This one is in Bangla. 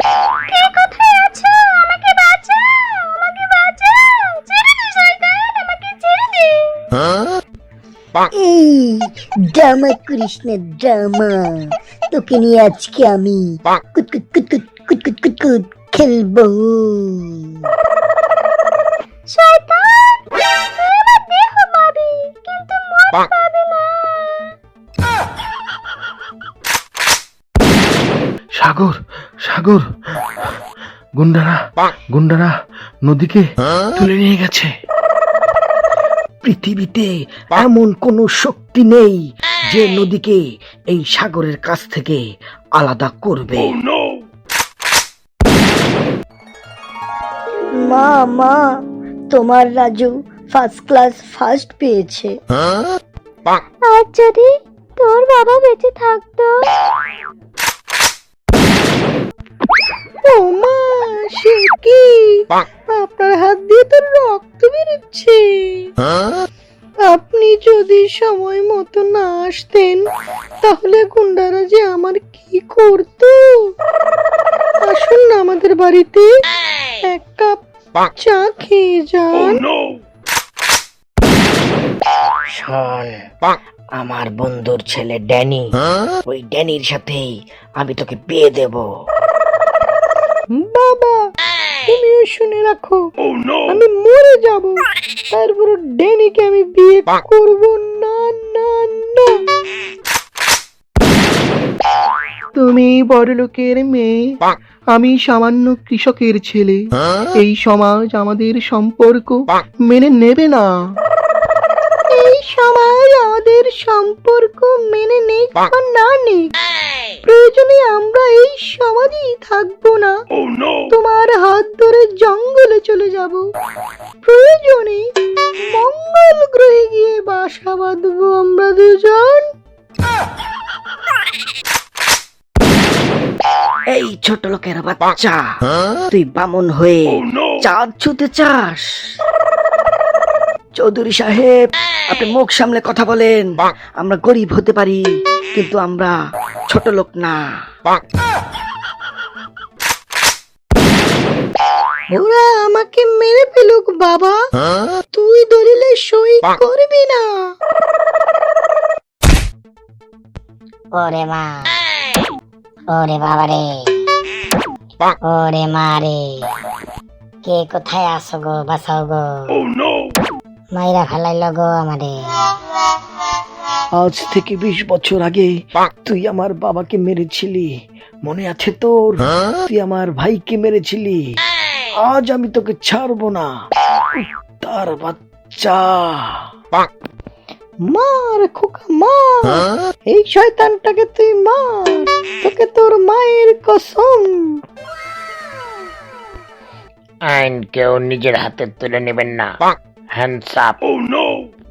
কে কোথায় আছো? আমাকে বাঁচাও, আমাকে বাঁচাও, ছেড়ে দে শয়তান, আমাকে ছেড়ে দে। এই ড্রামা করিস না, ড্রামা। তোকে নিয়ে আজকে আমি কুত কুত কুত কুত কুত কুত কুত কুত খেলবো। শয়তান, তুই আমার দেহ পাবি, কিন্তু মন পাবি না। সাগর, সাগর, গুন্ডারা নদীকে তুলে নিয়ে গেছে। পৃথিবীতে এমন কোনো শক্তি নেই যে নদীকে এই সাগরের কাছ থেকে আলাদা করবে। মা মা, তোমার রাজু ফার্স্ট ক্লাস ফার্স্ট পেয়েছে। আর যদি তোর বাবা বেঁচে থাকতো? ও মা, সে কি? আপনার হাত দিয়ে তো রক্ত বেরোচ্ছে। আপনি যদি সময় মতো না আসতেন তাহলে গুন্ডারা যে আমার কি করতো। আসুন না আমাদের বাড়িতে, এক কাপ চা খেয়ে যান। শোন, আমার বন্ধুর ছেলে ড্যানি, ওই ড্যানির সাথেই আমি তোকে বিয়ে দেব। বাবা, তুমিও শুনে রাখো, আমি মরে যাব, তারপর ড্যানিকে আমি বিয়ে করব না। না না, তুমি বড়লোকের মেয়ে, আমি সামান্য কৃষকের ছেলে। এই সমাজ আমাদের সম্পর্ক মেনে নেবে না। এই সমাজ আমাদের সম্পর্ক মেনে নেই বা না নেই, প্রয়োজনে আমরা এই সমাজেই থাকবো না। তোমার হাত ধরে জঙ্গলে চলে যাব, প্রয়োজনে মঙ্গল গ্রহে গিয়ে বাসা বাঁধবো আমরা দুজন। এই ছোট লোকের বাচ্চা, তুই বামুন হয়ে চাঁদ ছুঁতে চাস? চৌধুরী সাহেব, আপনি মুখ সামলে কথা বলেন। আমরা গরিব হতে পারি, কিন্তু আমরা ছোট লোক না। ওরা আমাকে মেরে ফেলুক বাবা, তুই দলিলে সই করবি না। ওরে মা, ওরে বাবা রে, ওরে মা রে, কে কোথায় আসো গো, বাঁচাও গো, মাইরা ফেলাইল গো আমারে। আজ থেকে 20 বছর আগে তুই আমার বাবাকে মেরেছিলি, মনে আছে তোর? তুই আমার ভাইকে মেরেছিলি। আজ আমি তোকে ছাড়বো না, তার বাচ্চা। মার খোকা মার, এই শয়তানটাকে তুই মার, তোকে তোর মায়ের কসম। আইন কেউ নিজের হাতে তুলে নেবেন না। Hands up.